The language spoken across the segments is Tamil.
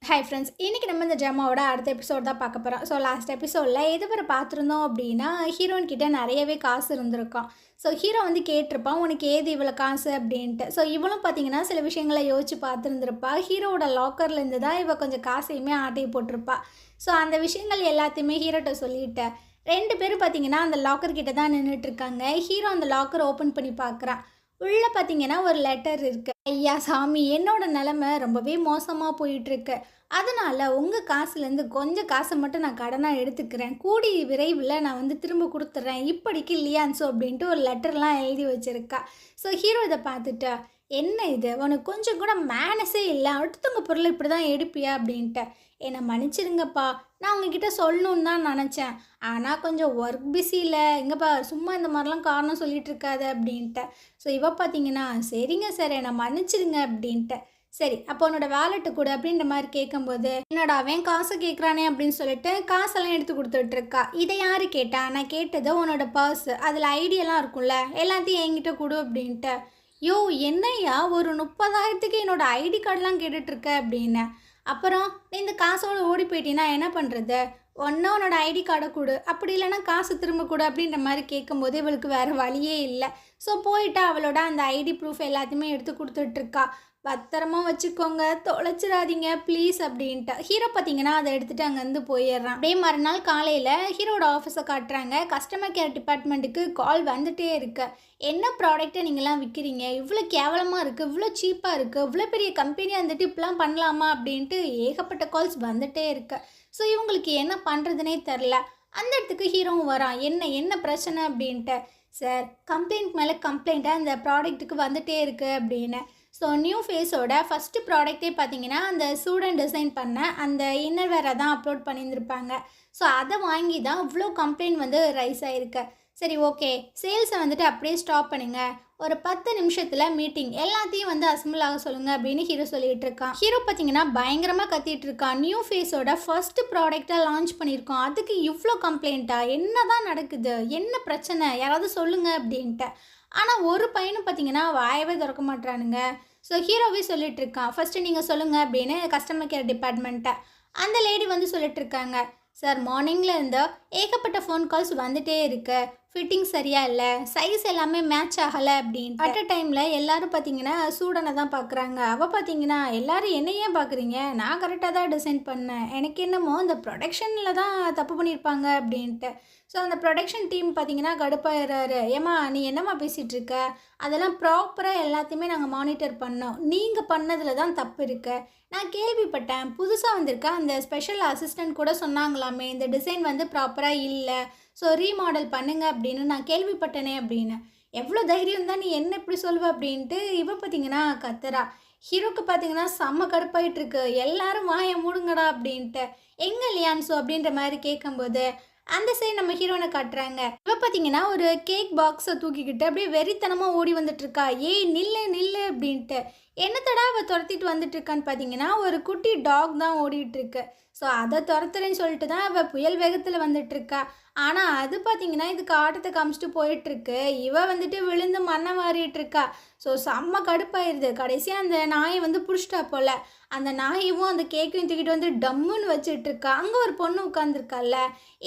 ஹாய் ஃப்ரெண்ட்ஸ், இன்றைக்கி நம்ம இந்த ட்ராமாவோட அடுத்த எபிசோட் தான் பார்க்க போகிறோம். ஸோ லாஸ்ட் எபிசோடில் எதுவரை பார்த்துருந்தோம் அப்படின்னா, ஹீரோயின் கிட்ட நிறையவே காசு இருந்திருக்கும். ஸோ ஹீரோ வந்து கேட்டிருப்பான், உனக்கு ஏது இவ்வளோ காசு அப்படின்ட்டு. ஸோ இவளும் பார்த்தீங்கன்னா சில விஷயங்களை யோசிச்சு பார்த்துருந்துருப்பா. ஹீரோவோட லாக்கர்லேருந்து தான் இவள் கொஞ்சம் காசையுமே ஆட்டையை போட்டிருப்பா. ஸோ அந்த விஷயங்கள் எல்லாத்தையுமே ஹீரோட்ட சொல்லிட்டேன். 2 பேரும் பார்த்தீங்கன்னா அந்த லாக்கர் கிட்ட தான் நின்றுட்டுருக்காங்க. ஹீரோ அந்த லாக்கர் ஓப்பன் பண்ணி பார்க்குறான். உள்ளே பார்த்தீங்கன்னா ஒரு லெட்டர் இருக்குது. ஐயா சாமி, என்னோட நிலமை ரொம்பவே மோசமாக போயிட்டுருக்கு. அதனால் உங்கள் காசுலேருந்து கொஞ்சம் காசை மட்டும் நான் கடனாக எடுத்துக்கிறேன். கூடிய விரைவில் நான் வந்து திரும்ப கொடுத்துட்றேன். இப்படிக்கு லியான்ஸோ அப்படின்ட்டு ஒரு லெட்டர்லாம் எழுதி வச்சுருக்கா. ஸோ ஹீரோ இதை பார்த்துட்டா, என்ன இது, உனக்கு கொஞ்சம் கூட மேனஸே இல்லை, அடுத்தவங்க பொருளை இப்படி தான் எடுப்பியா அப்படின்ட்டு. என்னை மன்னிச்சிருங்கப்பா, நான் உங்ககிட்ட சொல்லணுன்னு தான் நினச்சேன். ஆனால் கொஞ்சம் ஒர்க் பிஸியில் இங்கேப்பா சும்மா இந்த மாதிரிலாம் காரணம் சொல்லிகிட்டு இருக்காது அப்படின்ட்டு. ஸோ இவ பார்த்தீங்கன்னா, சரிங்க சார் என்னை மன்னிச்சிருங்க அப்படின்ட்டு. சரி, அப்போ உன்னோட வேலெட்டு கொடு அப்படின்ற மாதிரி கேட்கும்போது, என்னடா அவன் காசை கேட்குறானே அப்படின்னு சொல்லிட்டு காசெல்லாம் எடுத்து கொடுத்துட்ருக்கா. இதை யார் கேட்டா? நான் கேட்டது உன்னோட பர்ஸ், அதில் ஐடியெல்லாம் இருக்கும்ல, எல்லாத்தையும் என்கிட்ட கொடு அப்படின்ட்டு. யோ என்னையா ஒரு 30,000க்கு என்னோட ஐடி கார்டெலாம் கேட்டுட்ருக்க அப்படின்னு. அப்புறம் நீ இந்த காசோடு ஓடி போயிட்டீங்கன்னா என்ன பண்ணுறது? ஒன்றா உன்னோட ஐடி கார்டை கொடு, அப்படி இல்லைன்னா காசு திரும்ப கொடு அப்படின்ற மாதிரி கேட்கும்போது இவளுக்கு வேறு வழியே இல்லை. ஸோ போயிட்டு அவளோட அந்த ஐடி ப்ரூஃப் எல்லாத்தையுமே எடுத்து கொடுத்துட்ருக்கா. பத்திரமா வச்சுக்கோங்க, தொலைச்சிடாதீங்க ப்ளீஸ் அப்படின்ட்டு. ஹீரோ பார்த்தீங்கன்னா அதை எடுத்துகிட்டு அங்கேருந்து போயிடுறான். அப்படியே மறுநாள் காலையில் ஹீரோட ஆஃபீஸை காட்டுறாங்க. கஸ்டமர் கேர் டிபார்ட்மெண்ட்டுக்கு கால் வந்துகிட்டே இருக்கு. என்ன ப்ராடக்ட்டை நீங்களாம் விற்கிறீங்க, இவ்வளோ கேவலமாக இருக்குது, இவ்வளோ சீப்பாக இருக்குது, இவ்வளோ பெரிய கம்பெனி வந்துட்டு இப்படிலாம் பண்ணலாமா அப்படின்ட்டு ஏகப்பட்ட கால்ஸ் வந்துகிட்டே இருக்கு. ஸோ இவங்களுக்கு என்ன பண்ணுறதுனே தெரில. அந்த இடத்துக்கு ஹீரோவும் வரான். என்ன பிரச்சனை அப்படின்ட்டு. சார், கம்ப்ளைண்ட் மேலே கம்ப்ளைண்ட்டாக அந்த ப்ராடக்ட்டுக்கு வந்துகிட்டே இருக்குது அப்படின்னு. ஸோ நியூ ஃபேஸோட ஃபஸ்ட்டு ப்ராடக்ட்டே பார்த்தீங்கன்னா அந்த ஸ்டூடெண்ட் டிசைன் பண்ண அந்த இன்னர் வேரை தான் அப்லோட் பண்ணியிருந்திருப்பாங்க. ஸோ அதை வாங்கி தான் இவ்வளோ கம்ப்ளைண்ட் வந்து ரைஸ் ஆகிருக்கு. சரி, ஓகே, சேல்ஸை வந்துட்டு அப்படியே ஸ்டாப் பண்ணுங்கள், ஒரு 10 நிமிஷத்தில் மீட்டிங், எல்லாத்தையும் வந்து அசம்பிள் ஆக சொல்லுங்கள் அப்படின்னு ஹீரோ சொல்லிகிட்டு இருக்கான். ஹீரோ பார்த்தீங்கன்னா பயங்கரமாக கத்திட்டு இருக்கான். நியூ ஃபேஸோட ஃபஸ்ட்டு ப்ராடக்டை லான்ச் பண்ணியிருக்கோம், அதுக்கு இவ்வளோ கம்ப்ளைண்ட்டா, என்ன தான் நடக்குது, என்ன பிரச்சனை, யாராவது சொல்லுங்கள் அப்படின்ட்டு. ஆனால் ஒரு பையனும் பார்த்தீங்கன்னா வாயவே திறக்க மாட்டானுங்க. ஸோ ஹீரோவே சொல்லிட்டு இருக்கான், ஃபஸ்ட்டு நீங்கள் சொல்லுங்கள் அப்படின்னு கஸ்டமர் கேர் டிபார்ட்மெண்ட்டை. அந்த லேடி வந்து சொல்லிட்டு இருக்காங்க, சார் மார்னிங்கில் இருந்து ஏகப்பட்ட ஃபோன் கால்ஸ் வந்துகிட்டே இருக்கு, ஃபிட்டிங் சரியாக இல்லை, சைஸ் எல்லாமே மேட்ச் ஆகலை அப்படின்னு. அட் அ டைமில் எல்லோரும் பார்த்தீங்கன்னா ஸ்டூடனை தான் பார்க்குறாங்க. அவள் பார்த்தீங்கன்னா, எல்லோரும் என்ன ஏன் பார்க்குறீங்க, நான் கரெக்டாக தான் டிசைன் பண்ணேன், எனக்கு என்னமோ இந்த ப்ரொடக்ஷனில் தான் தப்பு பண்ணியிருப்பாங்க அப்படின்ட்டு. ஸோ அந்த ப்ரொடக்ஷன் டீம் பார்த்தீங்கன்னா கடுப்பாயிடுறாரு. ஏம்மா நீ என்னம்மா பேசிகிட்டு இருக்க, அதெல்லாம் ப்ராப்பராக எல்லாத்தையுமே நாங்கள் மானிட்டர் பண்ணோம், நீங்கள் பண்ணதில் தான் தப்பு இருக்கு. நான் கேள்விப்பட்டேன் புதுசாக வந்திருக்க அந்த ஸ்பெஷல் அசிஸ்டன்ட் கூட சொன்னாங்களாமே இந்த டிசைன் வந்து ப்ராப்பராக இல்லை, ஸோ ரீமாடல் பண்ணுங்க அப்படின்னு நான் கேள்விப்பட்டேனே அப்படின்னு. எவ்வளோ தைரியம் தான் நீ என்ன இப்படி சொல்லுவ அப்படின்ட்டு இவ பார்த்தீங்கன்னா கத்துறா. ஹீரோக்கு பார்த்தீங்கன்னா செம்ம கடுப்பாயிட்டுருக்கு. எல்லாரும் வாயை மூடுங்கடா அப்படின்ட்டு. எங்கே லியான்ஸோ அப்படின்ற மாதிரி கேட்கும்போது அந்த சைடு நம்ம ஹீரோனை காட்டுறாங்க. இவ பார்த்தீங்கன்னா ஒரு கேக் பாக்ஸை தூக்கிக்கிட்டு அப்படியே வெறித்தனமாக ஓடி வந்துட்டு இருக்கா. ஏய் நில்லு நில்லு அப்படின்ட்டு. என்னத்தடா அவள் துரத்திட்டு வந்துட்டு இருக்கான்னு பார்த்தீங்கன்னா ஒரு குட்டி டாக் தான் ஓடிட்டு இருக்கு. ஸோ அதை துரத்துறேன்னு சொல்லிட்டு தான் அவள் புயல் வேகத்தில் வந்துட்டு இருக்கா. ஆனால் அது பார்த்தீங்கன்னா இதுக்கு ஆட்டத்தை காமிச்சிட்டு போயிட்டுருக்கு. இவ வந்துட்டு விழுந்து மண்ணை மாறிட்டு இருக்கா. ஸோ செம்ம கடுப்பாயிருது. கடைசியாக அந்த நாயை வந்து பிடிச்சிட்டா போல். அந்த நாயவும் அந்த கேக்கையும் தூக்கிட்டு வந்து டம்முன்னு வச்சுட்டு இருக்கா. அங்கே ஒரு பொண்ணு உட்காந்துருக்கால,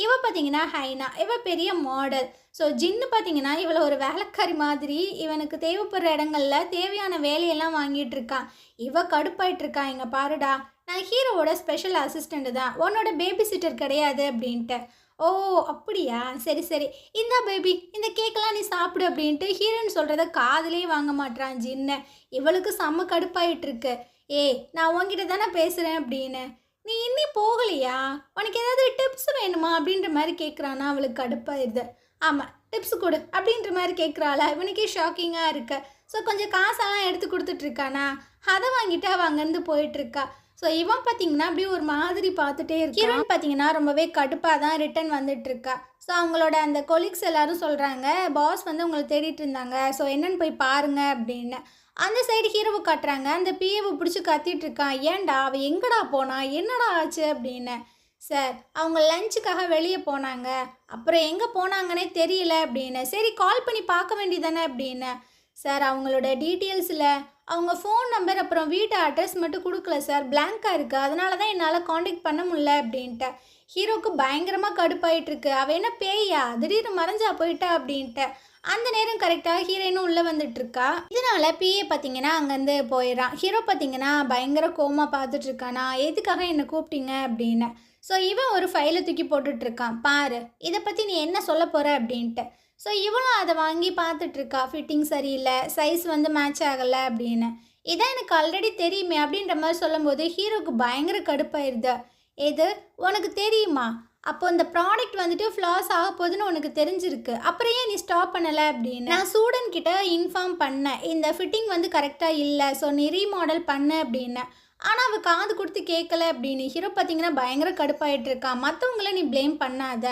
இவ பார்த்தீங்கன்னா ஹைனா, இவ பெரிய மாடல். ஸோ ஜின்னு பார்த்தீங்கன்னா இவளை ஒரு வேலைக்காரி மாதிரி இவனுக்கு தேவைப்படுற இடங்கள்ல தேவையான வேலையெல்லாம் வாங்கிட்டு இருக்கான். இவ கடுப்பாயிட்டு இருக்கா. இங்கே பாருடா, நான் ஹீரோவோட ஸ்பெஷல் அசிஸ்டண்ட்டு தான், உன்னோட பேபி சிட்டர் கிடையாது அப்படின்ட்டு. ஓ அப்படியா, சரி சரி, இந்தா பேபி, இந்த கேக்கெல்லாம் நீ சாப்பிடு அப்படின்ட்டு ஹீரோன்னு சொல்கிறத காதலே வாங்க மாட்டான் ஜின்னு. இவளுக்கு செம்ம கடுப்பாயிட்டுருக்கு. ஏய் நான் உன்கிட்ட தானே பேசுகிறேன் அப்படின்னு. நீ இன்னும் போகலையா, உனக்கு ஏதாவது டிப்ஸ் வேணுமா அப்படின்ற மாதிரி கேட்குறானா. அவளுக்கு கடுப்பாயிருது. ஆமாம், டிப்ஸ் கொடு அப்படின்ற மாதிரி கேட்குறாளா. இவனுக்கே ஷாக்கிங்காக இருக்கு. ஸோ கொஞ்சம் காசெல்லாம் எடுத்து கொடுத்துட்ருக்கானா, அதை வாங்கிட்டு அவள் அங்கேருந்து போயிட்டுருக்கா. ஸோ இவன் பார்த்தீங்கன்னா அப்படியே ஒரு மாதிரி பார்த்துட்டே இருக்கு. ஹீரோயின் பார்த்தீங்கன்னா ரொம்பவே கடுப்பாக தான் ரிட்டன் வந்துட்டுருக்கா. ஸோ அவங்களோட அந்த கொலீக்ஸ் எல்லாரும் சொல்கிறாங்க, பாஸ் வந்து உங்களை தேடிட்டு இருந்தாங்க, ஸோ என்னென்னு போய் பாருங்க அப்படின்னு. அந்த சைடு ஹீரோவை காட்டுறாங்க. அந்த பிஏவை பிடிச்சி கத்திட்டு இருக்கான். ஏன்டா அவள் எங்கடா போனா, என்னடா ஆச்சு அப்படின்னு. சார், அவங்க லஞ்சுக்காக வெளியே போனாங்க, அப்புறம் எங்கே போனாங்கன்னே தெரியல அப்படின்னு. சரி கால் பண்ணி பார்க்க வேண்டியதானே அப்படின்னு. சார் அவங்களோட டீட்டெயில்ஸில் அவங்க ஃபோன் நம்பர் அப்புறம் வீட்டு அட்ரஸ் மட்டும் கொடுக்கல சார், பிளாங்காக இருக்குது, அதனால தான் என்னால் காண்டாக்ட் பண்ண முடியல அப்படின்ட்டு. ஹீரோவுக்கு பயங்கரமாக கடுப்பாயிட்டுருக்கு. அவள் என்ன பேயா திடீர்னு மறைஞ்சா போயிட்டா அப்படின்ட்டு. அந்த நேரம் கரெக்டாக ஹீரோயினும் உள்ளே வந்துட்டுருக்கா. இதனால் பிஏ பார்த்தீங்கன்னா அங்கேருந்து போயிடறான். ஹீரோ பார்த்தீங்கன்னா பயங்கர கோமா பார்த்துட்ருக்கானா, எதுக்காக என்னை கூப்பிட்டீங்க அப்படின்னு. ஸோ இவன் ஒரு ஃபைலை தூக்கி போட்டுட்ருக்கான். பாரு இதை பற்றி நீ என்ன சொல்ல போகிற அப்படின்ட்டு. ஸோ இவளும் அதை வாங்கி பார்த்துட்ருக்கா. ஃபிட்டிங் சரியில்லை, சைஸ் வந்து மேட்ச் ஆகலை அப்படின்னு. இதான் எனக்கு ஆல்ரெடி தெரியுமே அப்படின்ற மாதிரி சொல்லும்போது ஹீரோவுக்கு பயங்கர கடுப்பாயிருது. எது உனக்கு தெரியுமா? அப்போ இந்த ப்ராடக்ட் வந்துட்டு ஃப்ளாஸ் ஆக போகுதுன்னு உனக்கு தெரிஞ்சிருக்கு, அப்புறம் ஏன் நீ ஸ்டாப் பண்ணலை அப்படின்னு. நான் ஸ்டூடெண்ட் கிட்ட இன்ஃபார்ம் பண்ணேன், இந்த ஃபிட்டிங் வந்து கரெக்டாக இல்லை, ஸோ நீ ரீமாடல் பண்ணு அப்படின்னு. ஆனால் அவள் காது கொடுத்து கேட்கல அப்படின்னு. ஹீரோ பார்த்தீங்கன்னா பயங்கர கடுப்பாயிட்டு இருக்கான். மற்றவங்கள நீ ப்ளேம் பண்ணாத,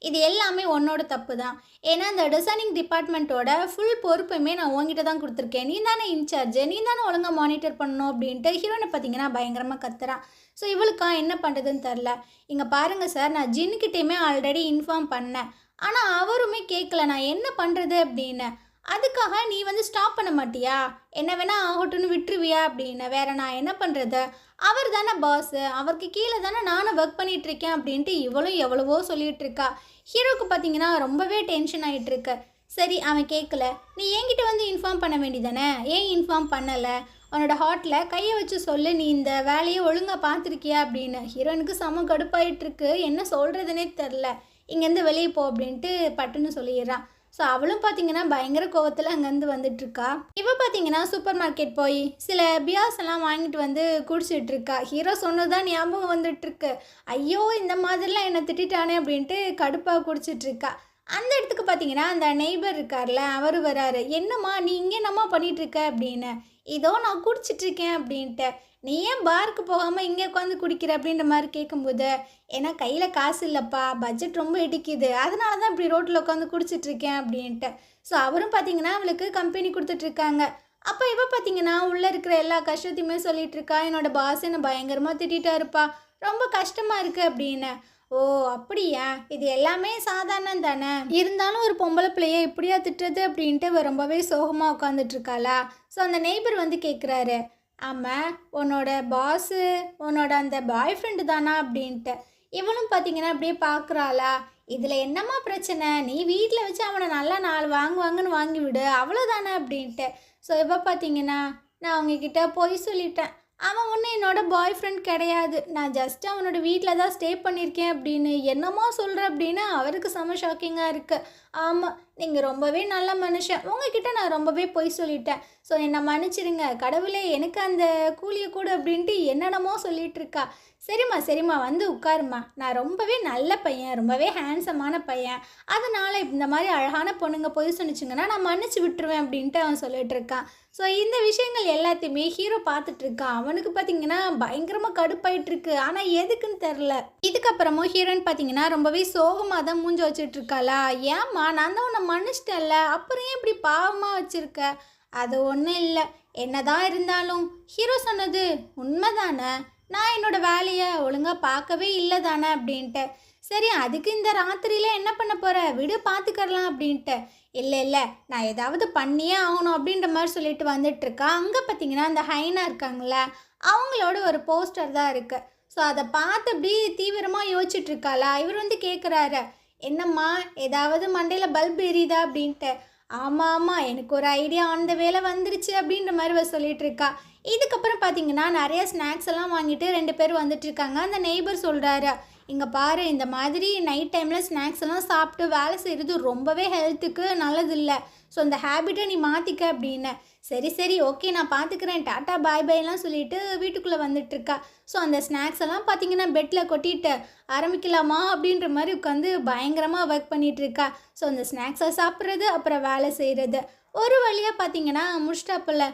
இது எல்லாமே உன்னோட தப்பு தான். ஏன்னா இந்த டிசைனிங் டிபார்ட்மெண்ட்டோட ஃபுல் பொறுப்புமே நான் உங்ககிட்ட தான் கொடுத்துருக்கேன், நீ தானே இன்சார்ஜ், நீ தானே ஒழுங்காக மானிட்டர் பண்ணணும் அப்படின்ட்டு ஹீரோனை பார்த்தீங்கன்னா பயங்கரமாக கத்துறான். ஸோ இவளுக்கா என்ன பண்ணுறதுன்னு தெரில. இங்கே பாருங்கள் சார், நான் ஜின்னுக்கிட்டேயுமே ஆல்ரெடி இன்ஃபார்ம் பண்ணேன், ஆனால் அவருமே கேட்கல, நான் என்ன பண்ணுறது அப்படின்னு. அதுக்காக நீ வந்து ஸ்டாப் பண்ண மாட்டியா, என்ன வேணா ஆகட்டும்னு விட்டுருவியா அப்படின்னு. வேற நான் என்ன பண்ணுறது, அவர் தானே பாஸு, அவருக்கு கீழே தானே நானும் ஒர்க் பண்ணிகிட்ருக்கேன் அப்படின்ட்டு இவளும் எவ்வளவோ சொல்லிகிட்டு இருக்கா. ஹீரோக்கு பார்த்தீங்கன்னா ரொம்பவே டென்ஷன் ஆகிட்டுருக்கு. சரி அவன் கேட்கல, நீ என்கிட்ட வந்து இன்ஃபார்ம் பண்ண வேண்டியதானே, ஏன் இன்ஃபார்ம் பண்ணலை, உன்னோட ஹார்ட்டில் கையை வச்சு சொல்லு, நீ இந்த வேலையை ஒழுங்காக பார்த்துருக்கியா அப்படின்னு. ஹீரோனுக்கு செம கடுப்பாயிட்டுருக்கு, என்ன சொல்கிறதுனே தெரில. இங்கேருந்து வெளியே போ அப்படின்ட்டு பட்டுன்னு சொல்லிடுறான். ஸோ அவளும் பார்த்தீங்கன்னா பயங்கர கோவத்தில் அங்கேருந்து வந்துட்டுருக்கா. இவள் பார்த்தீங்கன்னா சூப்பர் மார்க்கெட் போய் சில பியாஸ் எல்லாம் வாங்கிட்டு வந்து குடிச்சிட்ருக்கா. ஹீரோ சொன்னதான் ஞாபகம் வந்துட்டுருக்கு. ஐயோ இந்த மாதிரிலாம் என்னை திட்டானே அப்படின்ட்டு கடுப்பாக குடிச்சிட்ருக்கா. அந்த இடத்துக்கு பார்த்தீங்கன்னா அந்த நெய்பர் இருக்கார்ல, அவர் வராரு. என்னம்மா நீ இங்கே என்னம்மா பண்ணிகிட்ருக்க அப்படின்னு. இதோ நான் குடிச்சிட்ருக்கேன் அப்படின்ட்டு. நீ ஏன் பாருக்கு போகாமல் இங்கே உட்காந்து குடிக்கிற அப்படின்ற மாதிரி கேட்கும்போது, ஏன்னா கையில் காசு இல்லைப்பா, பட்ஜெட் ரொம்ப இடிக்குது, அதனால தான் இப்படி ரோட்டில் உட்காந்து குடிச்சிட்ருக்கேன் அப்படின்ட்டு. ஸோ அவரும் பார்த்தீங்கன்னா அவளுக்கு கம்பெனி கொடுத்துட்ருக்காங்க. அப்போ இவ பார்த்தீங்கன்னா உள்ளே இருக்கிற எல்லா கஷ்டத்தையுமே சொல்லிகிட்ருக்கா. என்னோட பாஸ் என்னை பயங்கரமாக திட்டாருப்பா, ரொம்ப கஷ்டமாக இருக்குது அப்படின்னு. ஓ அப்படியா, இது எல்லாமே சாதாரணம் தானே, இருந்தாலும் ஒரு பொம்பளை பிள்ளைய இப்படியா திட்டுறது அப்படின்ட்டு ரொம்பவே சோகமாக உட்காந்துட்ருக்காளா. ஸோ அந்த நெய்பர் வந்து கேட்குறாரு, ஆமாம் உன்னோட பாஸு உன்னோட அந்த பாய் ஃப்ரெண்டு தானா அப்படின்ட்டு. இவனும் பார்த்தீங்கன்னா அப்படியே பார்க்குறாளா. இதில் என்னம்மா பிரச்சனை, நீ வீட்டில் வச்சு அவனை நல்லா 4 வாங்குவாங்கன்னு வாங்கி விடு, அவ்வளோதானே அப்படின்ட்டு. ஸோ இவ பார்த்தீங்கன்னா, நான் அவங்கக்கிட்ட பொய் சொல்லிட்டேன், அவன் ஒன்றும் என்னோட பாய் ஃப்ரெண்ட் கிடையாது, நான் ஜஸ்ட் அவனோட வீட்டில் தான் ஸ்டே பண்ணியிருக்கேன் அப்படின்னு. என்னமோ சொல்கிற அப்படின்னு அவருக்கு செம ஷாக்கிங்காக இருக்குது. ஆமாம் நீங்கள் ரொம்பவே நல்ல மனுஷன், உங்ககிட்ட நான் ரொம்பவே பொய் சொல்லிட்டேன், ஸோ என்னை மன்னிச்சிடுங்க, கடவுளே எனக்கு அந்த கூலியை கூட அப்படின்ட்டு என்னென்னமோ சொல்லிகிட்ருக்கா. சரிம்மா சரிம்மா வந்து உட்காருமா, நான் ரொம்பவே நல்ல பையன், ரொம்பவே ஹேண்ட்ஸமான பையன், அதனால் இந்த மாதிரி அழகான பொண்ணுங்க பொய் சொன்னிச்சிங்கன்னா நான் மன்னிச்சு விட்டுருவேன் அப்படின்ட்டு அவன் சொல்லிட்டு இருக்கான். ஸோ இந்த விஷயங்கள் எல்லாத்தையுமே ஹீரோ பார்த்துட்ருக்கான். அவனுக்கு பார்த்தீங்கன்னா பயங்கரமாக கடுப்பாயிட்டுருக்கு, ஆனால் எதுக்குன்னு தெரில. இதுக்கப்புறமும் ஹீரோயின் பார்த்தீங்கன்னா ரொம்பவே சோகமாக தான் மூஞ்சி வச்சுட்ருக்காளா. ஏம்மா நான் தான் உன்னை மன்னிச்சிட்டேன்ல, அப்புறம் ஏன் இப்படி பாவமாக வச்சுருக்க. அது ஒன்றும் இல்லை, என்னதான் இருந்தாலும் ஹீரோ சொன்னது உண்மைதானே, நான் என்னோட வேலையை ஒழுங்காக பார்க்கவே இல்லை தானே அப்படின்ட்டு. சரி அதுக்கு இந்த ராத்திரியில் என்ன பண்ண போகிற, விடு பார்த்துக்கலாம் அப்படின்ட்டு. இல்லை இல்லை நான் ஏதாவது பண்ணியே ஆகணும் அப்படின்ற மாதிரி சொல்லிட்டு வந்துட்டுருக்கா. அங்கே பார்த்தீங்கன்னா அந்த ஹைனா இருக்காங்களே, அவங்களோட ஒரு போஸ்டர் தான் இருக்குது. ஸோ அதை பார்த்து அப்படி தீவிரமாக யோசிச்சுட்ருக்காளா. இவர் வந்து கேட்குறாரு, என்னம்மா ஏதாவது மண்டையில் பல்ப் எரியுதா அப்படின்ட்டு. ஆமாம் ஆமாம் எனக்கு ஒரு ஐடியா ஆன் த வேலை வந்துருச்சு அப்படின்ற மாதிரி சொல்லிட்டு இருக்கா. இதுக்கப்புறம் பார்த்தீங்கன்னா நிறைய ஸ்நாக்ஸ் எல்லாம் வாங்கிட்டு 2 பேர் வந்துட்டுருக்காங்க. அந்த நெய்பர் சொல்கிறாரு, இங்கே பாரு இந்த மாதிரி நைட் டைமில் ஸ்நாக்ஸ் எல்லாம் சாப்பிட்டு வேலை செய்கிறது ரொம்பவே ஹெல்த்துக்கு நல்லதில்லை, ஸோ இந்த ஹேபிட்டை நீ மாற்றிக்க அப்படின்னு. சரி சரி ஓகே நான் பார்த்துக்கிறேன், டாட்டா பாய் பாய்லாம் சொல்லிட்டு வீட்டுக்குள்ளே வந்துட்டுருக்கா. ஸோ அந்த ஸ்நாக்ஸ் எல்லாம் பார்த்தீங்கன்னா பெட்டில் கொட்டிட்டு ஆரம்பிக்கலாமா அப்படின்ற மாதிரி உட்காந்து பயங்கரமாக ஒர்க் பண்ணிகிட்ருக்கா. ஸோ அந்த ஸ்நாக்ஸை சாப்பிட்றது அப்புறம் வேலை செய்கிறது ஒரு வழியாக பார்த்தீங்கன்னா முடிச்சிட்டாப்பில்ல.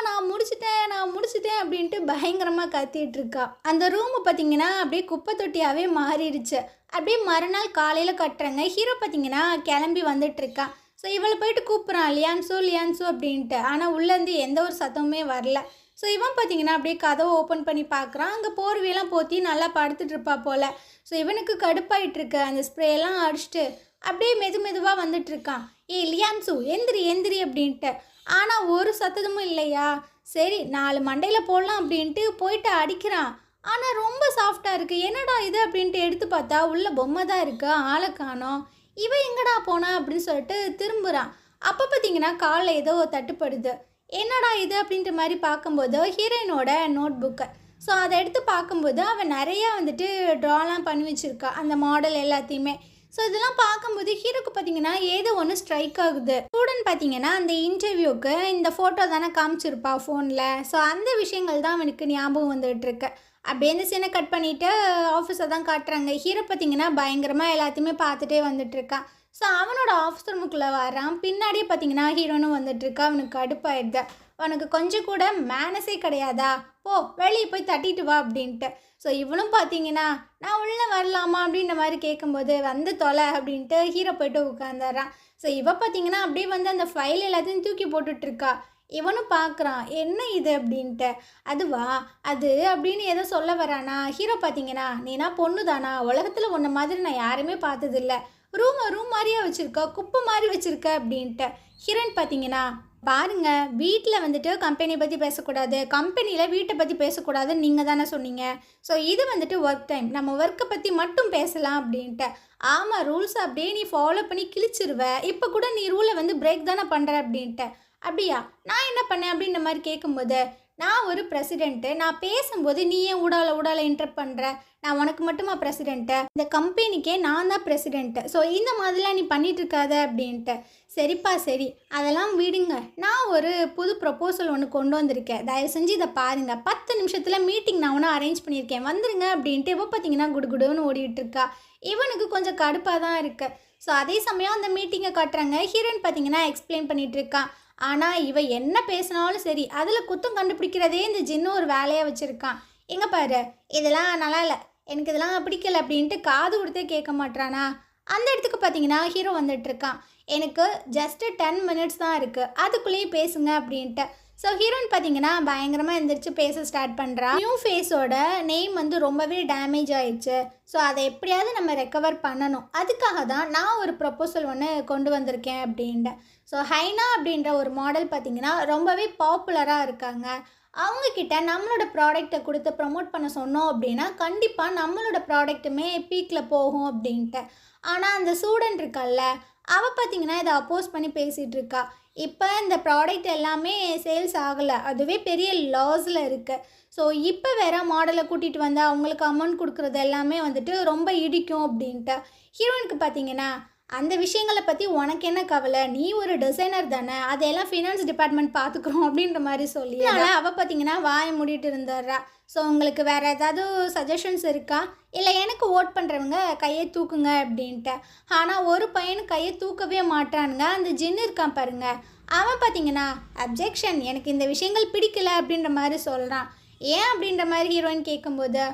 நான் முடிச்சிட்டேன் அப்படின்ட்டு பயங்கரமாக கத்திகிட்ருக்கா. அந்த ரூமு பார்த்தீங்கன்னா அப்படியே குப்பை தொட்டியாகவே மாறிடுச்சு. அப்படியே மறுநாள் காலையில் கட்டுறங்க. ஹீரோ பார்த்தீங்கன்னா கிளம்பி வந்துட்டுருக்கான். ஸோ இவளை போயிட்டு கூப்பிட்றான், லியான்சோ அப்படின்ட்டு. ஆனால் உள்ளேருந்து எந்த ஒரு சத்தமுமே வரல. ஸோ இவன் பார்த்தீங்கன்னா அப்படியே கதவை ஓப்பன் பண்ணி பார்க்குறான். அங்கே போர்வையெல்லாம் போற்றி நல்லா படுத்துட்ருப்பா போல். ஸோ இவனுக்கு கடுப்பாயிட்ருக்கு. அந்த ஸ்ப்ரேலாம் அடிச்சுட்டு அப்படியே மெதுவாக வந்துட்டுருக்கான். லியான்சு எந்திரி அப்படின்ட்டு. ஆனால் ஒரு சத்தமும் இல்லையா. சரி 4 மண்டையில் போடலாம் அப்படின்ட்டு போயிட்டு அடிக்கிறான். ஆனால் ரொம்ப சாஃப்டாக இருக்குது. என்னடா இது அப்படின்ட்டு எடுத்து பார்த்தா உள்ள பொம்மை தான் இருக்குது, ஆளை காணோம். இவன் எங்கடா போனா அப்படின்னு சொல்லிட்டு திரும்புகிறான். அப்போ பார்த்தீங்கன்னா காலில் ஏதோ தட்டுப்படுது. என்னடா இது அப்படின்ற மாதிரி பார்க்கும்போது ஹீரோயினோட நோட் புக்கு. ஸோ அதை எடுத்து பார்க்கும்போது அவன் நிறையா வந்துட்டு ட்ராலாம் பண்ணி வச்சுருக்கா அந்த மாடல் எல்லாத்தையுமே. ஸோ இதெல்லாம் பார்க்கும்போது ஹீரோக்கு பார்த்தீங்கன்னா ஏதோ ஒன்று ஸ்ட்ரைக் ஆகுது. ஸ்டூடெண்ட் பார்த்தீங்கன்னா அந்த இன்டர்வியூக்கு இந்த ஃபோட்டோ தானே காமிச்சிருப்பா ஃபோனில். ஸோ அந்த விஷயங்கள் தான் அவனுக்கு ஞாபகம் வந்துகிட்டு இருக்கு. அப்படியே இந்த சீனை கட் பண்ணிவிட்டு ஆஃபீஸை தான் காட்டுறாங்க. ஹீரோ பார்த்தீங்கன்னா பயங்கரமாக எல்லாத்தையுமே பார்த்துட்டே வந்துட்டுருக்கான். ஸோ அவனோட ஆஃபீஸ் ரூமுக்குள்ளே வரான். பின்னாடியே பார்த்தீங்கன்னா ஹீரோனும் வந்துட்டுருக்கா. அவனுக்கு கடுப்பாயிடுது. அவனுக்கு கொஞ்சம் கூட மேனஸே கிடையாதா, போ வெளியே போய் தட்டிட்டு வா அப்படின்ட்டு. ஸோ இவனும் பார்த்தீங்கன்னா நான் உள்ளே வரலாமா அப்படின்ற மாதிரி கேட்கும்போது வந்து தொலை அப்படின்ட்டு ஹீரோ போய்ட்டு உட்காந்துறான். ஸோ இவ பார்த்தீங்கன்னா அப்படியே வந்து அந்த ஃபைல் எல்லாத்தையும் தூக்கி போட்டுட்ருக்கா. இவனும் பார்க்குறான் என்ன இது அப்படின்ட்டு. அதுவா அது அப்படின்னு ஏதோ சொல்ல வரானா. ஹீரோ பார்த்தீங்கன்னா நீனா பொண்ணு தானா, உலகத்தில் உன்ன மாதிரி நான் யாருமே பார்த்ததில்ல, ரூம் மாதிரியே வச்சுருக்க, குப்பை மாதிரி வச்சுருக்க அப்படின்ட்டு. ஹீரோயின் பார்த்தீங்கன்னா பாருங்க வீட்டில் வந்துட்டு கம்பெனியை பற்றி பேசக்கூடாது, கம்பெனியில் வீட்டை பற்றி பேசக்கூடாதுன்னு நீங்கள் தானே சொன்னீங்க. ஸோ இது வந்துட்டு ஒர்க் டைம், நம்ம ஒர்க்கை பற்றி மட்டும் பேசலாம் அப்படின்ட்டு. ஆமாம் ரூல்ஸ் அப்படியே நீ ஃபாலோ பண்ணி கிழிச்சிருவ, இப்போ கூட நீ ரூலை வந்து பிரேக் தானே பண்ணுற அப்படின்ட்டு. அப்படியா நான் என்ன பண்ணேன் அப்படின்ற மாதிரி கேட்கும்போது நான் ஒரு பிரசிடெண்ட்டு, நான் பேசும்போது நீ ஏன் ஊடால இன்டரப்ட் பண்ணுற, நான் உனக்கு மட்டுமா பிரசிடெண்ட்டு, இந்த கம்பெனிக்கே நான் தான் பிரசிடெண்ட்டு. ஸோ இந்த மாதிரிலாம் நீ பண்ணிட்டு இருக்காத அப்படின்ட்டு. சரிப்பா சரி அதெல்லாம் விடுங்க, நான் ஒரு புது ப்ரொப்போசல் ஒன்று கொண்டு வந்திருக்கேன், தயவு செஞ்சு இதை பாருங்கள், 10 நிமிஷத்தில் மீட்டிங் நான் ஒன்றும் அரேஞ்ச் பண்ணியிருக்கேன், வந்துருங்க அப்படின்ட்டு. இப்போ பார்த்தீங்கன்னா குடுகுடுன்னு ஓடிட்டு இருக்கா. இவனுக்கு கொஞ்சம் கடுப்பாக தான் இருக்குது. ஸோ அதே சமயம் அந்த மீட்டிங்கை காட்டுறாங்க. ஹீரோயின் பார்த்தீங்கன்னா எக்ஸ்பிளைன் பண்ணிகிட்டு இருக்கான். ஆனால் இவ என்ன பேசினாலும் சரி அதில் குத்தம் கண்டுபிடிக்கிறதே இந்த ஜின்னு ஒரு வேலையாக வச்சுருக்கான். எங்கே பாரு இதெல்லாம் நல்லா இல்லை, எனக்கு இதெல்லாம் பிடிக்கல அப்படின்ட்டு காது கொடுத்தே கேட்க மாட்டானா. அந்த இடத்துக்கு பார்த்தீங்கன்னா ஹீரோ வந்துட்டுருக்கான். எனக்கு ஜஸ்ட்டு 10 மினிட்ஸ் தான் இருக்குது, அதுக்குள்ளேயே பேசுங்க அப்படின்ட்டு. ஸோ ஹீரோயின் பார்த்தீங்கன்னா பயங்கரமாக எந்திரிச்சு பேச ஸ்டார்ட் பண்ணுறா. நியூ ஃபேஸோட நேம் வந்து ரொம்பவே டேமேஜ் ஆயிடுச்சு. ஸோ அதை எப்படியாவது நம்ம ரெக்கவர் பண்ணணும், அதுக்காக தான் நான் ஒரு ப்ரொப்போசல் ஒன்று கொண்டு வந்திருக்கேன் அப்படின்ட்டு. ஸோ ஹைனா அப்படின்ற ஒரு மாடல் பார்த்திங்கன்னா ரொம்பவே பாப்புலராக இருக்காங்க. அவங்கக்கிட்ட நம்மளோட ப்ராடக்டை கொடுத்து ப்ரமோட் பண்ண சொன்னோம் அப்படின்னா கண்டிப்பாக நம்மளோட ப்ராடக்ட்டுமே பீக்கில் போகும் அப்படின்ட்டு. ஆனால் அந்த ஸ்டூடெண்ட் இருக்கால்ல, அவள் பார்த்திங்கன்னா இதை அப்போஸ் பண்ணி பேசிகிட்டு இருக்கா. இப்போ இந்த ப்ராடக்ட் எல்லாமே சேல்ஸ் ஆகலை, அதுவே பெரிய லாஸில் இருக்குது. ஸோ இப்போ வேறு மாடலை கூட்டிகிட்டு வந்து அவங்களுக்கு அமௌண்ட் கொடுக்குறது எல்லாமே வந்துட்டு ரொம்ப இடிக்கும் அப்படின்ட்டு. ஹீரோயினுக்கு பார்த்திங்கன்னா அந்த விஷயங்களை பற்றி உனக்கு என்ன கவலை, நீ ஒரு டிசைனர் தானே, அதையெல்லாம் ஃபினான்ஸ் டிபார்ட்மெண்ட் பார்த்துக்குறோம் அப்படின்ற மாதிரி சொல்லி அதனால் அவள் பார்த்தீங்கன்னா வாயை மூடிட்டு இருந்துடுறா. ஸோ உங்களுக்கு வேறு ஏதாவது சஜஷன்ஸ் இருக்கா, இல்லை எனக்கு ஓட் பண்ணுறவங்க கையை தூக்குங்க அப்படின்ட்டு. ஆனால் ஒரு பையனு கையை தூக்கவே மாட்டானுங்க. அந்த ஜின்னு இருக்கான் பாருங்க, அவன் பார்த்தீங்கன்னா அப்ஜெக்ஷன், எனக்கு இந்த விஷயங்கள் பிடிக்கல அப்படின்ற மாதிரி சொல்கிறான். ஏன் அப்படின்ற மாதிரி ஹீரோயின் கேட்கும்போது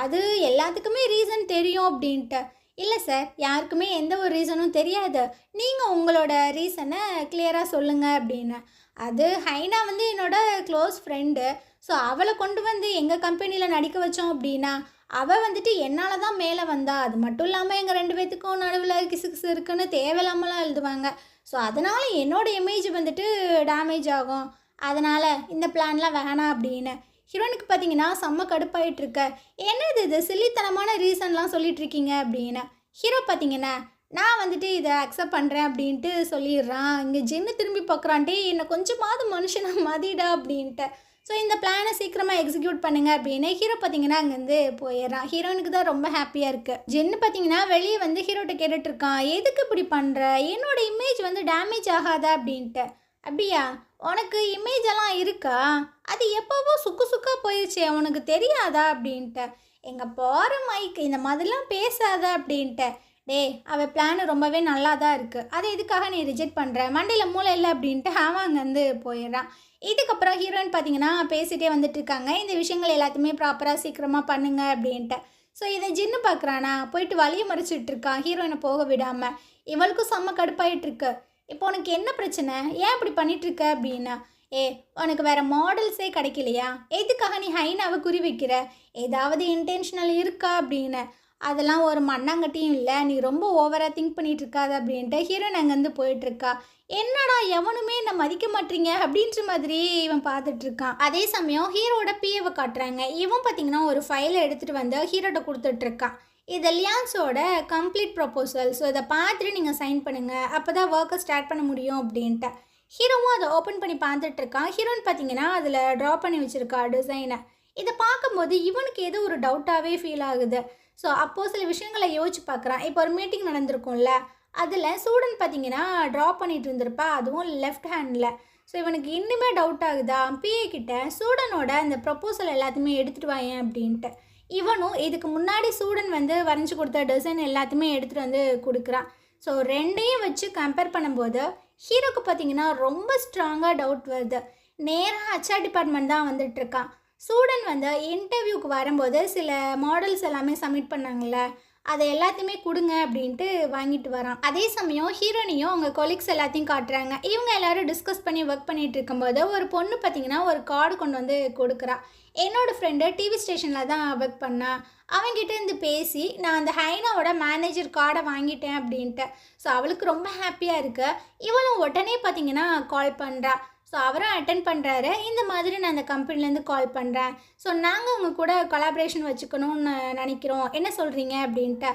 அது எல்லாத்துக்குமே ரீசன் தெரியும் அப்படின்ட்டு. இல்லை சார் யாருக்குமே எந்த ஒரு ரீசனும் தெரியாது, நீங்கள் உங்களோட ரீசனை கிளியராக சொல்லுங்கள் அப்படின்னு. அது ஹைனா வந்து என்னோட க்ளோஸ் ஃப்ரெண்டு. ஸோ அவளை கொண்டு வந்து எங்கள் கம்பெனியில் நடிக்க வச்சோம் அப்படின்னா அவள் வந்துட்டு என்னால் தான் மேலே வந்தா, அது மட்டும் இல்லாமல் எங்கள் 2 பேர்த்துக்கும் நடுவில் கிசு இருக்குன்னு தேவையில்லாமலாம் எழுதுவாங்க. ஸோ அதனால் என்னோடய இமேஜ் வந்துட்டு டேமேஜ் ஆகும், அதனால் இந்த பிளான்லாம் வேணாம் அப்படின்னு. ஹீரோனுக்கு பார்த்தீங்கன்னா செம்ம கடுப்பாயிட்ருக்க. என்னது இது சில்லித்தனமான ரீசன்லாம் சொல்லிகிட்ருக்கீங்க அப்படின்னு. ஹீரோ பார்த்தீங்கன்னா நான் வந்துட்டு இதை அக்செப்ட் பண்ணுறேன் அப்படின்ட்டு சொல்லிடுறான். இங்கே ஜின்னு திரும்பி பார்க்குறான்ட்டே என்னை கொஞ்சமாவது மனுஷனை மதிடா அப்படின்ட்டு. ஸோ இந்த பிளானை சீக்கிரமாக எக்ஸிக்யூட் பண்ணுங்க அப்படின்னு ஹீரோ பார்த்தீங்கன்னா அங்கேருந்து போயிடுறான். ஹீரோனுக்கு தான் ரொம்ப ஹாப்பியாக இருக்குது. ஜின்னு பார்த்தீங்கன்னா வெளியே வந்து ஹீரோட்ட கேட்டுட்ருக்கான், எதுக்கு இப்படி பண்ணுற, என்னோட இமேஜ் வந்து டேமேஜ் ஆகாதா அப்படின்ட்டு. அப்படியா உனக்கு இமேஜ் எல்லாம் இருக்கா, அது எப்போவோ சுக்காக போயிடுச்சு, உனக்கு தெரியாதா அப்படின்ட்டு. எங்கள் போகிற மைக்கு இந்த மாதிரிலாம் பேசாத அப்படின்ட்டு. டே அவள் பிளான் ரொம்பவே நல்லா தான் இருக்குது, அதை எதுக்காக நீ ரிஜெக்ட் பண்ணுற, மண்டையில் மூளை இல்லை அப்படின்ட்டு அவன் அங்கேருந்து போயிடுறான். இதுக்கப்புறம் ஹீரோயின் பார்த்தீங்கன்னா பேசிகிட்டே வந்துட்டு இருக்காங்க, இந்த விஷயங்கள் எல்லாத்தையுமே ப்ராப்பராக சீக்கிரமாக பண்ணுங்க அப்படின்ட்டு. ஸோ இதை ஜின்னு பார்க்குறானா, போயிட்டு வழியை மறைச்சிட்டு இருக்கான் ஹீரோயினை போக விடாமல். இவளுக்கும் செம்ம கடுப்பாயிட்ருக்கு. இப்போ உனக்கு என்ன பிரச்சனை, ஏன் இப்படி பண்ணிகிட்ருக்க அப்படின்னா. உனக்கு வேறு மாடல்ஸே கிடைக்கலையா, எதுக்காக நீ ஹைனாவை குறி வைக்கிற, ஏதாவது இன்டென்ஷனல் இருக்கா அப்படின்னு. அதெல்லாம் ஒரு மண்ணாங்கட்டியும் இல்லை, நீ ரொம்ப ஓவராக திங்க் பண்ணிட்டு இருக்காத அப்படின்ட்டு ஹீரோயின் அங்கேருந்து போயிட்டுருக்கா. என்னடா எவனுமே என்ன மதிக்க மாட்டீங்க அப்படின்ற மாதிரி இவன் பார்த்துட்ருக்கான். அதே சமயம் ஹீரோட பிஏவை காட்டுறாங்க. இவன் பார்த்தீங்கன்னா ஒரு ஃபைலை எடுத்துகிட்டு வந்து ஹீரோட்ட கொடுத்துட்ருக்கான். இது லியான்ஸோட கம்ப்ளீட் ப்ரொப்போசல். ஸோ இதை பார்த்துட்டு நீங்கள் சைன் பண்ணுங்கள், அப்போ தான் ஒர்க்கை ஸ்டார்ட் பண்ண முடியும் அப்படின்ட்டு. ஹீரோவும் அதை ஓப்பன் பண்ணி பார்த்துட்ருக்கான். ஹீரோயின் பார்த்தீங்கன்னா அதில் ட்ரா பண்ணி வச்சுருக்கா டிசைனை. இதை பார்க்கும்போது இவனுக்கு ஏதோ ஒரு டவுட்டாகவே ஃபீல் ஆகுது. ஸோ அப்போது சில விஷயங்களை யோசிச்சு பார்க்குறான். இப்போ ஒரு மீட்டிங் நடந்திருக்கும்ல, அதில் ஸ்டூடெண்ட் பார்த்தீங்கன்னா ட்ரா பண்ணிகிட்டு இருந்திருப்பா, அதுவும் லெஃப்ட் ஹேண்டில். ஸோ இவனுக்கு இன்னுமே டவுட் ஆகுதா, பிஏ கிட்ட ஸ்டூடனோட இந்த ப்ரப்போசல் எல்லாத்தையுமே எடுத்துகிட்டு வாயேன் அப்படின்ட்டு. இவனும் இதுக்கு முன்னாடி ஸ்டூடெண்ட் வந்து வரைஞ்சி கொடுத்த டிசைன் எல்லாத்தையுமே எடுத்துகிட்டு வந்து கொடுக்குறான். ஸோ ரெண்டையும் வச்சு கம்பேர் பண்ணும்போது ஹீரோக்கு பார்த்தீங்கன்னா ரொம்ப ஸ்ட்ராங்காக டவுட் வருது. நேராக ஹச்ஆர் டிபார்ட்மெண்ட் தான் வந்துட்டுருக்கான். ஸ்டூடெண்ட் வந்து இன்டர்வியூக்கு வரும்போது சில மாடல்ஸ் எல்லாமே சப்மிட் பண்ணாங்கள்ல, அதை எல்லாத்தையுமே கொடுங்க அப்படின்ட்டு வாங்கிட்டு வரான். அதே சமயம் ஹீரோனியும் அவங்க கொலீக்ஸ் எல்லாத்தையும் காட்டுறாங்க. இவங்க எல்லாரும் டிஸ்கஸ் பண்ணி ஒர்க் பண்ணிகிட்டு இருக்கும்போது ஒரு பொண்ணு பார்த்தீங்கன்னா ஒரு கார்டு கொண்டு வந்து கொடுக்குறா. என்னோடய ஃப்ரெண்டு டிவி ஸ்டேஷனில் தான் ஒர்க் பண்ணா, அவங்ககிட்ட இருந்து பேசி நான் அந்த ஹைனாவோட மேனேஜர் கார்டை வாங்கிட்டேன் அப்படின்ட்டு. ஸோ அவளுக்கு ரொம்ப ஹாப்பியாக இருக்கு. இவளும் உடனே பார்த்தீங்கன்னா கால் பண்ணுறா. ஸோ அவரும் அட்டென்ட் பண்ணுறாரு. இந்த மாதிரி நான் அந்த கம்பெனிலேருந்து கால் பண்ணுறேன், ஸோ நாங்கள் உங்கள் கூட கொலாபரேஷன் வச்சுக்கணும்னு நினைக்கிறோம், என்ன சொல்கிறீங்க அப்படின்ட்டு.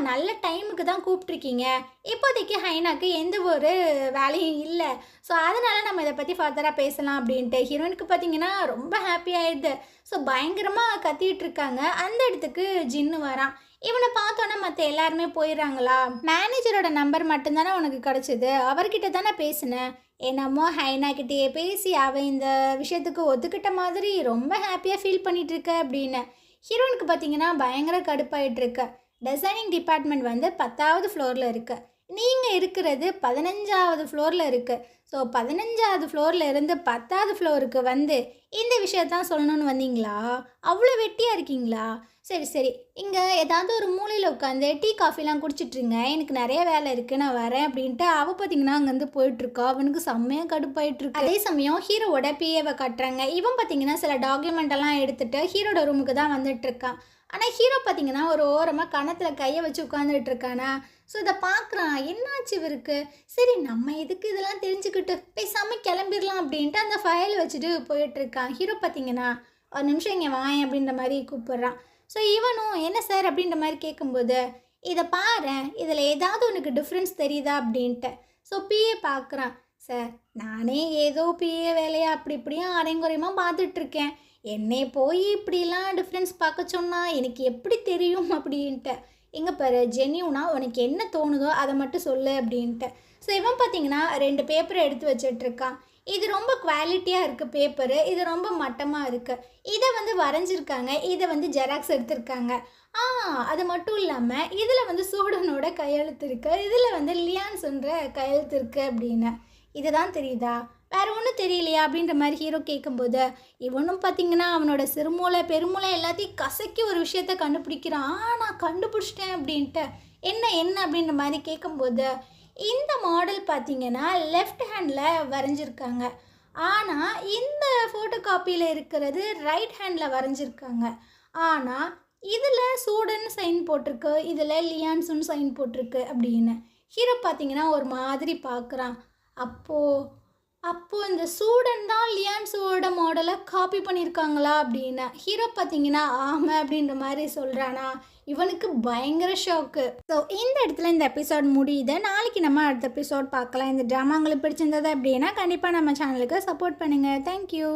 நல்ல டைமுக்கு தான் கூப்பிட்ருக்கீங்க. இப்போதைக்கு ஹைனாக்கு எந்த ஒரு வேலையும் இல்லை, ஸோ அதனால் நம்ம இதை பற்றி ஃபர்தராக பேசலாம் அப்படின்ட்டு. ஹீரோயினுக்கு பார்த்தீங்கன்னா ரொம்ப ஹாப்பி ஆகிடுது. ஸோ பயங்கரமாக கத்திட்டு இருக்காங்க. அந்த இடத்துக்கு ஜின்னு வரான். இவனை பார்த்தோன்னா மற்ற எல்லாருமே போயிடுறாங்களா. மேனேஜரோட நம்பர் மட்டும்தானே உனக்கு கிடச்சிது, அவர்கிட்ட தானே பேசினேன். என்னமோ ஹைனாக்கிட்டேயே பேசி அவன் இந்த விஷயத்துக்கு ஒத்துக்கிட்ட மாதிரி ரொம்ப ஹாப்பியாக ஃபீல் பண்ணிகிட்டு இருக்க அப்படின்னு. ஹீரோயினுக்கு பார்த்தீங்கன்னா பயங்கர கடுப்பாயிட்ருக்கு. டிசைனிங் டிபார்ட்மெண்ட் வந்து 10வது ஃப்ளோரில் இருக்குது, நீங்கள் இருக்கிறது 15வது ஃப்ளோரில் இருக்குது. ஸோ 15வது ஃப்ளோரில் இருந்து 10வது ஃப்ளோருக்கு வந்து இந்த விஷயத்தான் சொல்லணும்னு வந்தீங்களா? அவ்வளோ வெட்டியாக இருக்கீங்களா? சரி சரி, இங்கே ஏதாவது ஒரு மூலையில் உட்காந்து டீ காஃபிலாம் குடிச்சிட்ருங்க, எனக்கு நிறைய வேலை இருக்குது, நான் வரேன் அப்படின்ட்டு அவள் பார்த்தீங்கன்னா அங்கேருந்து போயிட்டுருக்கா. அவனுக்கு செம்மையாக கடுப்பாயிட்ருக்கு. அதே சமயம் ஹீரோவோட பிஏவை காட்டுறாங்க. இவன் பார்த்தீங்கன்னா சில டாக்குமெண்ட்டெல்லாம் எடுத்துகிட்டு ஹீரோட ரூமுக்கு தான் வந்துட்டுருக்கான். ஆனால் ஹீரோ பார்த்தீங்கன்னா ஒரு ஓரமாக கணத்தில் கையை வச்சு உட்காந்துட்டு இருக்கானா. ஸோ இதை பார்க்குறான், என்னாச்சு இவருக்கு. சரி நம்ம எதுக்கு இதெல்லாம் தெரிஞ்சுக்கிட்டு பேசாமல் கிளம்பிடலாம் அப்படின்ட்டு அந்த ஃபைல் வச்சுட்டு போயிட்டுருக்கான். ஹீரோ பார்த்தீங்கன்னா ஒரு நிமிஷம் இங்கே வாயேன் அப்படின்ற மாதிரி கூப்பிட்றான். ஸோ இவனும் என்ன சார் அப்படின்ற மாதிரி கேட்கும்போது, இதை பாரு, இதில் ஏதாவது உனக்கு டிஃப்ரென்ஸ் தெரியுதா அப்படின்ட்டு. ஸோ பிஏ பார்க்குறான். சார் நானே ஏதோ பிஏ வேலையை அப்படி இப்படியும் அரைங்குறையமாக பார்த்துட்ருக்கேன், என்னை போய் இப்படிலாம் டிஃப்ரென்ஸ் பார்க்க சொன்னால் எனக்கு எப்படி தெரியும் அப்படின்ட்டு. எங்கே பாரு, ஜென்யூனா உனக்கு என்ன தோணுதோ அதை மட்டும் சொல்லு அப்படின்ட்டு. ஸோ இவன் பார்த்தீங்கன்னா 2 பேப்பரை எடுத்து வச்சிட்ருக்கான். இது ரொம்ப குவாலிட்டியாக இருக்குது பேப்பரு, இது ரொம்ப மட்டமாக இருக்குது. இதை வந்து வரைஞ்சிருக்காங்க, இதை வந்து ஜெராக்ஸ் எடுத்திருக்காங்க. அது மட்டும் இல்லாமல் இதில் வந்து சூடனோட கையெழுத்து இருக்குது, இதில் வந்து லியான்ஸ்ன்ற கையெழுத்து இருக்குது அப்படின்னு. இதுதான் தெரியுதா, வேறு ஒன்றும் தெரியலையா அப்படின்ற மாதிரி ஹீரோ கேட்கும்போது, இவனும் பார்த்தீங்கன்னா அவனோட சிறுமூளை பெருமூளை எல்லாத்தையும் கசக்கி ஒரு விஷயத்த கண்டுபிடிக்கிறான். நான் கண்டுபிடிச்சிட்டேன் அப்படின்ட்டு. என்ன என்ன அப்படின்ற மாதிரி கேட்கும்போது, இந்த மாடல் பார்த்தீங்கன்னா லெஃப்ட் ஹேண்டில் வரைஞ்சிருக்காங்க, ஆனால் இந்த ஃபோட்டோ காப்பியில் இருக்கிறது ரைட் ஹேண்டில் வரைஞ்சிருக்காங்க. ஆனால் இதில் சூடன் சைன் போட்டிருக்கு, இதில் லியான்ஸுன்னு சைன் போட்டிருக்கு அப்படின்னு. ஹீரோ பார்த்தீங்கன்னா ஒரு மாதிரி பார்க்குறான். அப்போது இந்த சூடன் தான் லியான்ஸோட மாடலை காப்பி பண்ணியிருக்காங்களா அப்படின்னு. ஹீரோ பார்த்தீங்கன்னா ஆமாம் அப்படின்ற மாதிரி சொல்கிறானா. இவனுக்கு பயங்கர ஷாக்கு. ஸோ இந்த இடத்துல இந்த எபிசோட் முடியுது. நாளைக்கு நம்ம அடுத்த எபிசோட் பார்க்கலாம். இந்த ட்ராமா உங்களுக்கு பிடிச்சிருந்தது அப்படின்னா கண்டிப்பாக நம்ம சேனலுக்கு சப்போர்ட் பண்ணுங்கள். தேங்க்யூ.